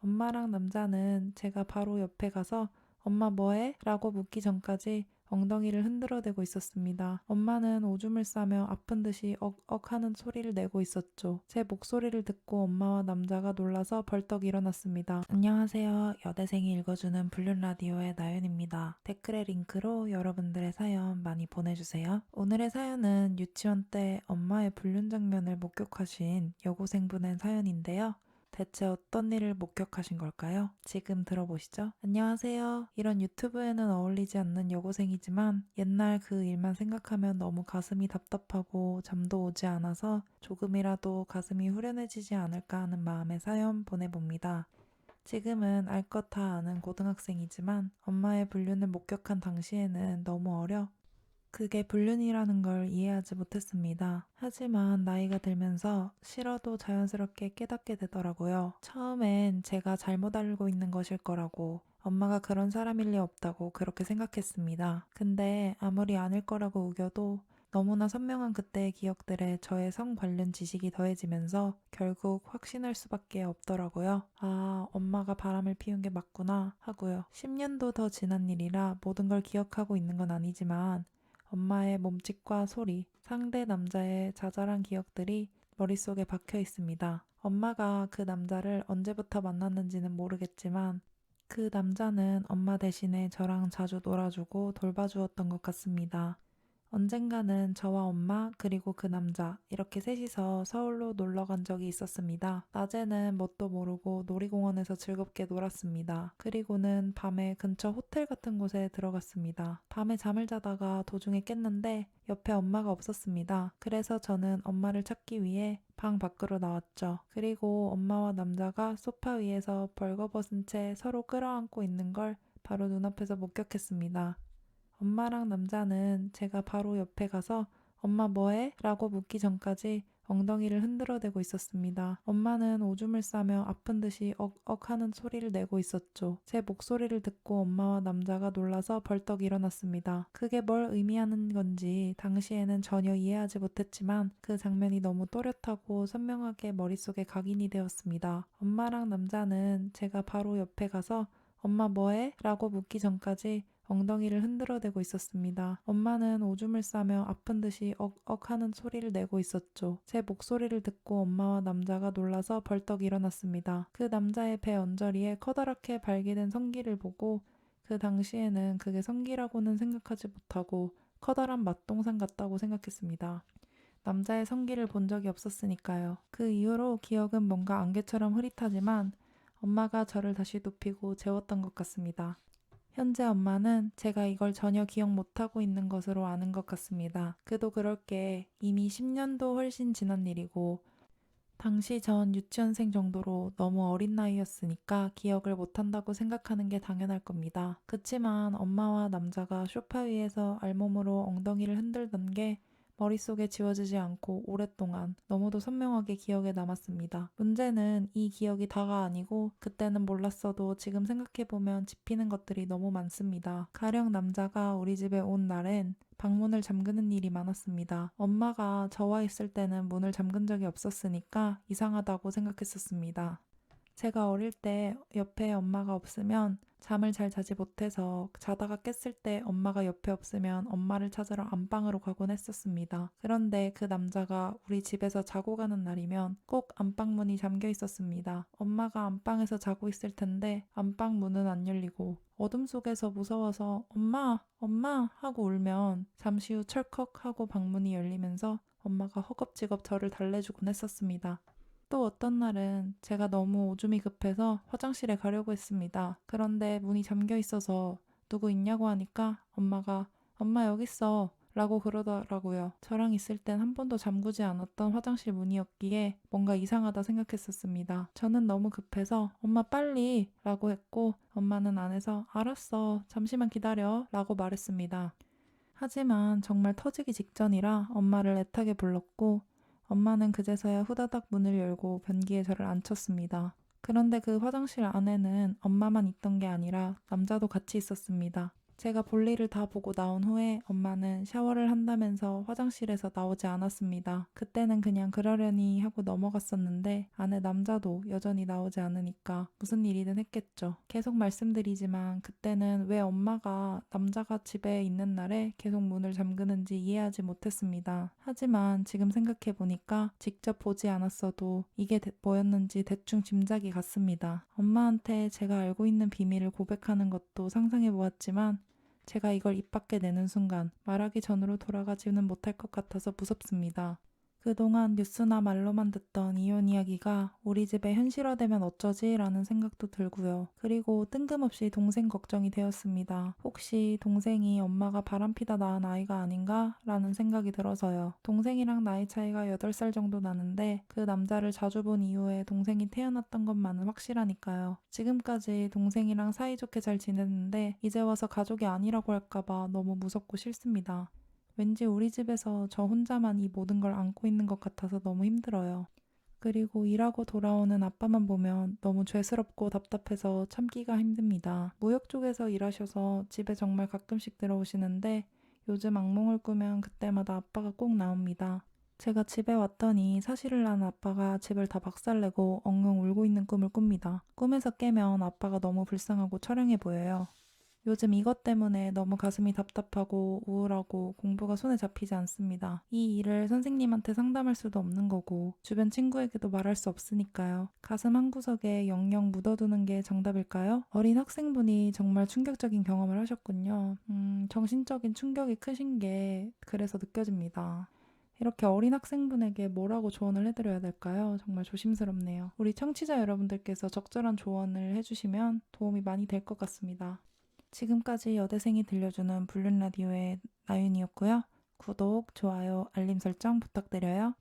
엄마랑 남자는 제가 바로 옆에 가서 엄마 뭐해? 라고 묻기 전까지 엉덩이를 흔들어대고 있었습니다. 엄마는 오줌을 싸며 아픈 듯이 억억 하는 소리를 내고 있었죠. 제 목소리를 듣고 엄마와 남자가 놀라서 벌떡 일어났습니다. 안녕하세요. 여대생이 읽어주는 불륜 라디오의 나연입니다. 댓글의 링크로 여러분들의 사연 많이 보내주세요. 오늘의 사연은 유치원 때 엄마의 불륜 장면을 목격하신 여고생분의 사연인데요. 대체 어떤 일을 목격하신 걸까요? 지금 들어보시죠. 안녕하세요. 이런 유튜브에는 어울리지 않는 여고생이지만 옛날 그 일만 생각하면 너무 가슴이 답답하고 잠도 오지 않아서 조금이라도 가슴이 후련해지지 않을까 하는 마음에 사연 보내봅니다. 지금은 알 것 다 아는 고등학생이지만 엄마의 불륜을 목격한 당시에는 너무 어려 그게 불륜이라는 걸 이해하지 못했습니다. 하지만 나이가 들면서 싫어도 자연스럽게 깨닫게 되더라고요. 처음엔 제가 잘못 알고 있는 것일 거라고, 엄마가 그런 사람일 리 없다고 그렇게 생각했습니다. 근데 아무리 아닐 거라고 우겨도 너무나 선명한 그때의 기억들에 저의 성 관련 지식이 더해지면서 결국 확신할 수밖에 없더라고요. 아, 엄마가 바람을 피운 게 맞구나 하고요. 10년도 더 지난 일이라 모든 걸 기억하고 있는 건 아니지만 엄마의 몸짓과 소리, 상대 남자의 자잘한 기억들이 머릿속에 박혀 있습니다. 엄마가 그 남자를 언제부터 만났는지는 모르겠지만 그 남자는 엄마 대신에 저랑 자주 놀아주고 돌봐주었던 것 같습니다. 언젠가는 저와 엄마 그리고 그 남자 이렇게 셋이서 서울로 놀러 간 적이 있었습니다. 낮에는 뭣도 모르고 놀이공원에서 즐겁게 놀았습니다. 그리고는 밤에 근처 호텔 같은 곳에 들어갔습니다. 밤에 잠을 자다가 도중에 깼는데 옆에 엄마가 없었습니다. 그래서 저는 엄마를 찾기 위해 방 밖으로 나왔죠. 그리고 엄마와 남자가 소파 위에서 벌거벗은 채 서로 끌어안고 있는 걸 바로 눈앞에서 목격했습니다. 엄마랑 남자는 제가 바로 옆에 가서 엄마 뭐해? 라고 묻기 전까지 엉덩이를 흔들어대고 있었습니다. 엄마는 오줌을 싸며 아픈 듯이 억억 하는 소리를 내고 있었죠. 제 목소리를 듣고 엄마와 남자가 놀라서 벌떡 일어났습니다. 그게 뭘 의미하는 건지 당시에는 전혀 이해하지 못했지만 그 장면이 너무 또렷하고 선명하게 머릿속에 각인이 되었습니다. 엄마랑 남자는 제가 바로 옆에 가서 엄마 뭐해? 라고 묻기 전까지 엉덩이를 흔들어대고 있었습니다. 엄마는 오줌을 싸며 아픈 듯이 억억 하는 소리를 내고 있었죠. 제 목소리를 듣고 엄마와 남자가 놀라서 벌떡 일어났습니다. 그 남자의 배 언저리에 커다랗게 발기된 성기를 보고 그 당시에는 그게 성기라고는 생각하지 못하고 커다란 맛동산 같다고 생각했습니다. 남자의 성기를 본 적이 없었으니까요. 그 이후로 기억은 뭔가 안개처럼 흐릿하지만 엄마가 저를 다시 눕히고 재웠던 것 같습니다. 현재 엄마는 제가 이걸 전혀 기억 못하고 있는 것으로 아는 것 같습니다. 그도 그럴 게 이미 10년도 훨씬 지난 일이고 당시 전 유치원생 정도로 너무 어린 나이였으니까 기억을 못한다고 생각하는 게 당연할 겁니다. 그치만 엄마와 남자가 소파 위에서 알몸으로 엉덩이를 흔들던 게 머릿속에 지워지지 않고 오랫동안 너무도 선명하게 기억에 남았습니다. 문제는 이 기억이 다가 아니고 그때는 몰랐어도 지금 생각해보면 짚이는 것들이 너무 많습니다. 가령 남자가 우리 집에 온 날엔 방문을 잠그는 일이 많았습니다. 엄마가 저와 있을 때는 문을 잠근 적이 없었으니까 이상하다고 생각했었습니다. 제가 어릴 때 옆에 엄마가 없으면 잠을 잘 자지 못해서 자다가 깼을 때 엄마가 옆에 없으면 엄마를 찾으러 안방으로 가곤 했었습니다. 그런데 그 남자가 우리 집에서 자고 가는 날이면 꼭 안방문이 잠겨 있었습니다. 엄마가 안방에서 자고 있을 텐데 안방 문은 안 열리고 어둠 속에서 무서워서 엄마, 엄마 하고 울면 잠시 후 철컥 하고 방문이 열리면서 엄마가 허겁지겁 저를 달래주곤 했었습니다. 또 어떤 날은 제가 너무 오줌이 급해서 화장실에 가려고 했습니다. 그런데 문이 잠겨 있어서 누구 있냐고 하니까 엄마가 엄마 여기 있어 라고 그러더라고요. 저랑 있을 땐 한 번도 잠그지 않았던 화장실 문이었기에 뭔가 이상하다 생각했었습니다. 저는 너무 급해서 엄마 빨리 라고 했고 엄마는 안에서 알았어 잠시만 기다려 라고 말했습니다. 하지만 정말 터지기 직전이라 엄마를 애타게 불렀고 엄마는 그제서야 후다닥 문을 열고 변기에 저를 앉혔습니다. 그런데 그 화장실 안에는 엄마만 있던 게 아니라 남자도 같이 있었습니다. 제가 볼일을 다 보고 나온 후에 엄마는 샤워를 한다면서 화장실에서 나오지 않았습니다. 그때는 그냥 그러려니 하고 넘어갔었는데 안에 남자도 여전히 나오지 않으니까 무슨 일이든 했겠죠. 계속 말씀드리지만 그때는 왜 엄마가 남자가 집에 있는 날에 계속 문을 잠그는지 이해하지 못했습니다. 하지만 지금 생각해보니까 직접 보지 않았어도 이게 뭐였는지 대충 짐작이 갔습니다. 엄마한테 제가 알고 있는 비밀을 고백하는 것도 상상해보았지만 제가 이걸 입 밖에 내는 순간 말하기 전으로 돌아가지는 못할 것 같아서 무섭습니다. 그동안 뉴스나 말로만 듣던 이혼 이야기가 우리 집에 현실화되면 어쩌지? 라는 생각도 들고요. 그리고 뜬금없이 동생 걱정이 되었습니다. 혹시 동생이 엄마가 바람피다 낳은 아이가 아닌가? 라는 생각이 들어서요. 동생이랑 나이 차이가 8살 정도 나는데 그 남자를 자주 본 이후에 동생이 태어났던 것만은 확실하니까요. 지금까지 동생이랑 사이좋게 잘 지냈는데 이제 와서 가족이 아니라고 할까봐 너무 무섭고 싫습니다. 왠지 우리 집에서 저 혼자만 이 모든 걸 안고 있는 것 같아서 너무 힘들어요. 그리고 일하고 돌아오는 아빠만 보면 너무 죄스럽고 답답해서 참기가 힘듭니다. 무역 쪽에서 일하셔서 집에 정말 가끔씩 들어오시는데 요즘 악몽을 꾸면 그때마다 아빠가 꼭 나옵니다. 제가 집에 왔더니 사실을 아는 아빠가 집을 다 박살내고 엉엉 울고 있는 꿈을 꿉니다. 꿈에서 깨면 아빠가 너무 불쌍하고 처량해 보여요. 요즘 이것 때문에 너무 가슴이 답답하고 우울하고 공부가 손에 잡히지 않습니다. 이 일을 선생님한테 상담할 수도 없는 거고 주변 친구에게도 말할 수 없으니까요. 가슴 한구석에 영영 묻어두는 게 정답일까요? 어린 학생분이 정말 충격적인 경험을 하셨군요. 정신적인 충격이 크신 게 그래서 느껴집니다. 이렇게 어린 학생분에게 뭐라고 조언을 해드려야 될까요? 정말 조심스럽네요. 우리 청취자 여러분들께서 적절한 조언을 해주시면 도움이 많이 될 것 같습니다. 지금까지 여대생이 들려주는 불륜 라디오의 나윤이었고요. 구독, 좋아요, 알림 설정 부탁드려요.